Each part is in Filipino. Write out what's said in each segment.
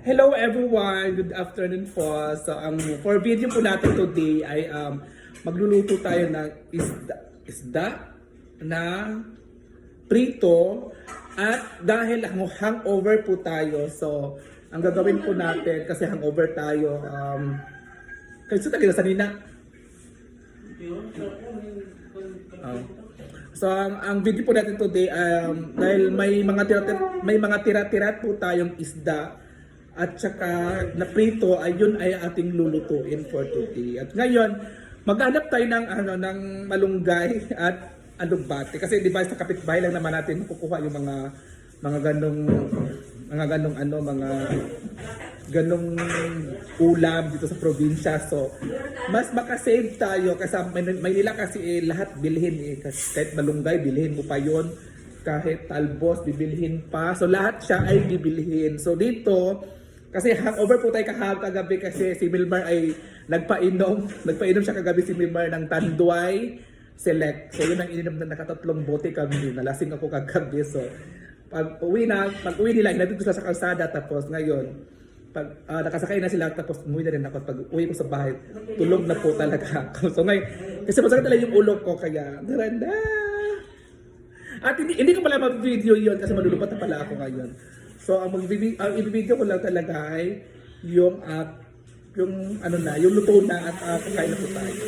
Hello everyone! Good afternoon po. So, for video po natin today ay magluluto tayo ng isda na prito at dahil hangover po tayo. So, ang gagawin po natin kasi hangover tayo kasi tayo sa nina. So ang video po natin today dahil may mga tira-tira po tayong isda at saka na prito ayun ay ating lulutuin for today. At ngayon maghanap tayo ng malunggay at alugbate kasi di ba sa kapitbahay lang naman natin makukuha yung mga ganong ulam dito sa probinsya. So, mas makasave tayo kasi Maynila kasi lahat bilhin kasi kahit malunggay bilhin mo pa yon, kahit talbos bibilhin pa. So, lahat siya ay bibilhin. So, dito kasi hangover po tayo kagabi kasi si Milmar ay nagpainom siya kagabi si Milmar ng Tanduay Select. So, yun ang ininom na nakatatlong bote kami. Nalasing ako kagabi. So, pag-uwi nila, inatid ko sila sa kalsada tapos ngayon pag nakasakay na sila tapos umuwi na rin ako. Pag uwi ko sa bahay tulog na po talaga ako. So ngayon kasi masakit talaga yung ulo ko kaya naranda at hindi ko pala mag-video yun kasi malulupat na pala ako ngayon. So ang i-video ko lang talaga ay yung yung luto na at kakain na po tayo.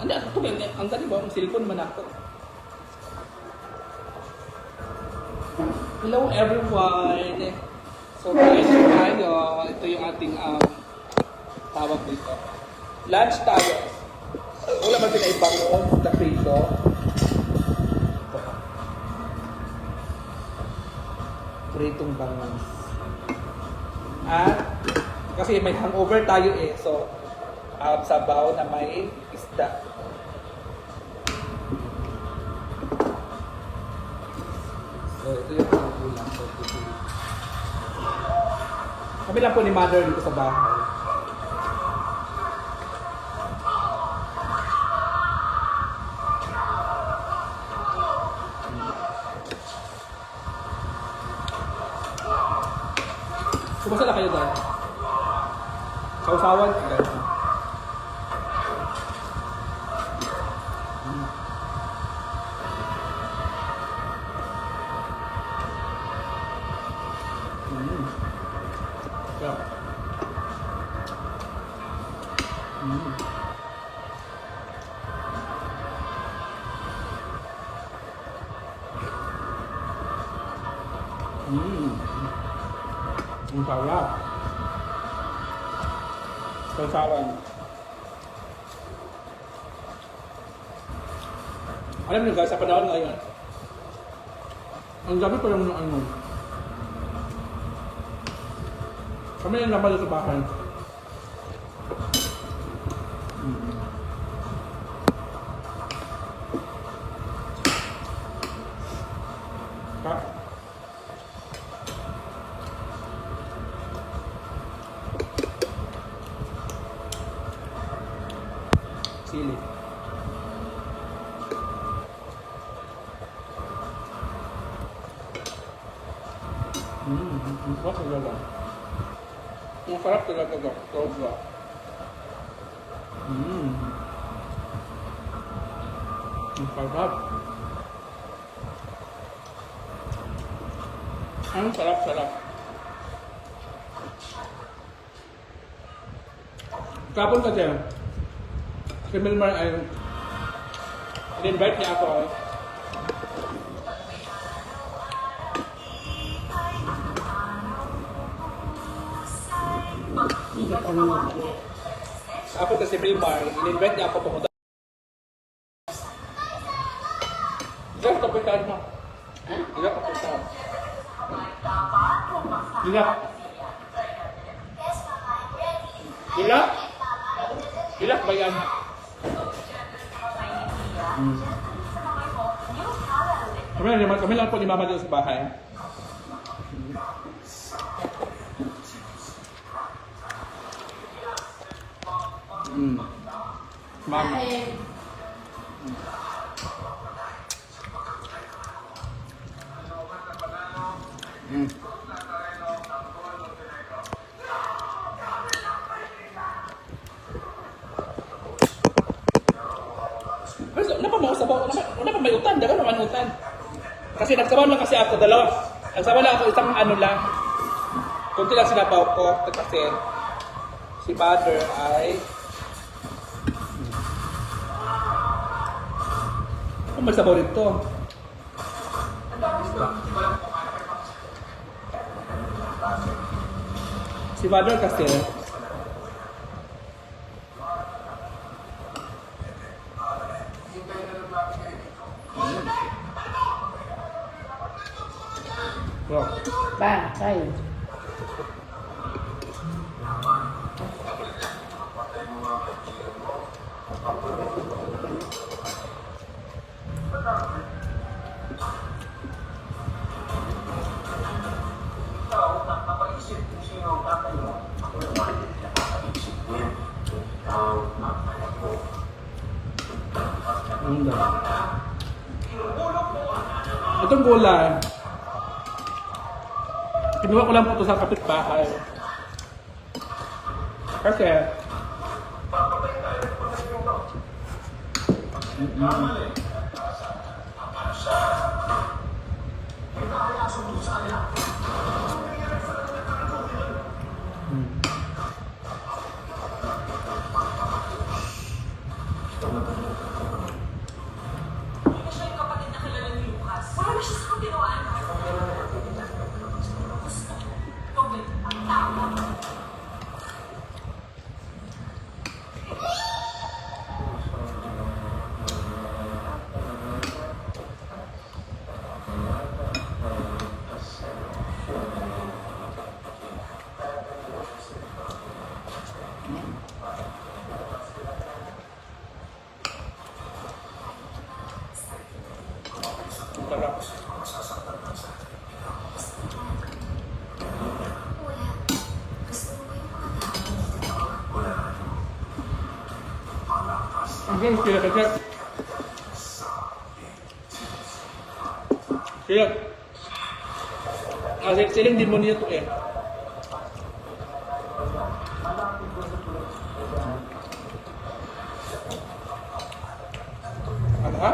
Ang ganda ba ang cellphone man ako. Hello everyone! So guys, tayo, ito yung ating tawag dito. Lunch tayo. Wala man pinaibangon na prito. Pritong bangon. At kasi may hangover tayo so sabaw na may isda. So, ito yung ulam ko. Kami lang po ni Mother dito sa bahay. Kumasa na kayo dahil? Sausawan? Ang sarap. Sausawan. Alam niyo guys, sa panahon ngayon, ang dami pa lang ng kami yung naman sa bahay. Sili. Masarap talaga. Masarap talaga. Sobra. Masarap. Ang sarap-sarap. Kapon kasi, si Milmar ay in-invite niya ako. Kapon kasi Milmar, in-invite niya ako pumunta. Ilang kapitan mo? Ilang kapitan? Ilang ba yan? Kami lang po ni Mama dito sa bahay. Mama. Wala pa may utan, daga naman utan. Kasi nagsabaw lang kasi ako, dalawa. Nagsabaw lang ako isang ano lang. Kunti lang sinabaw ko kasi si Mother ay may sabaw rito. Si Mother kasi Ba, kayo. itong gulay, kinuha ko lang po ito sa kapitbahay. Kasi, Kaya, siling demonyo to eh. Ano ha?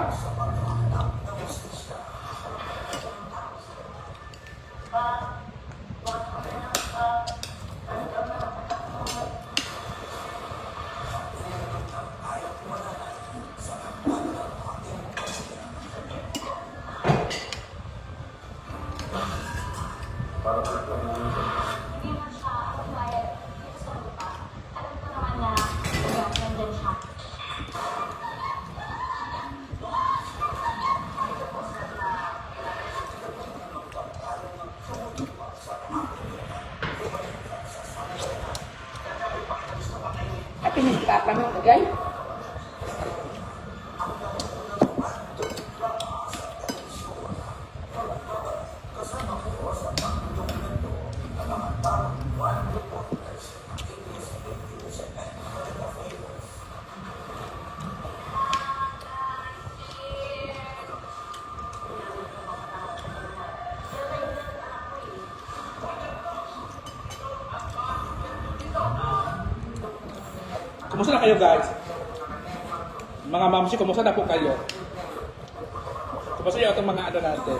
At pinagpapanong ka, guys. Kumusta na kayo guys? Mga mamsi, kumusta na po kayo? Kumusta yung itong mga ano natin?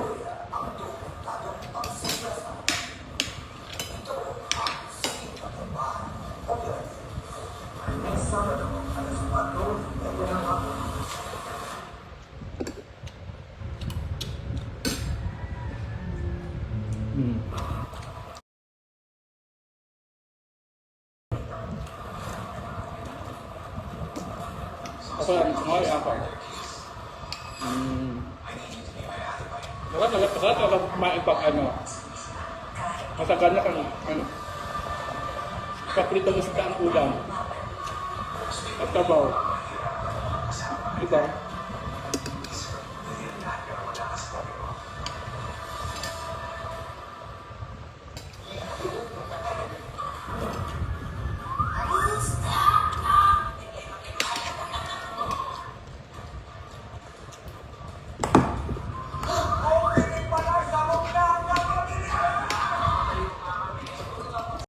Ako lang, ngayon ako. Masarap kumain pag ano. Masagal na kang ano. Kapritong isda ang ulam. At tabaw. Diba?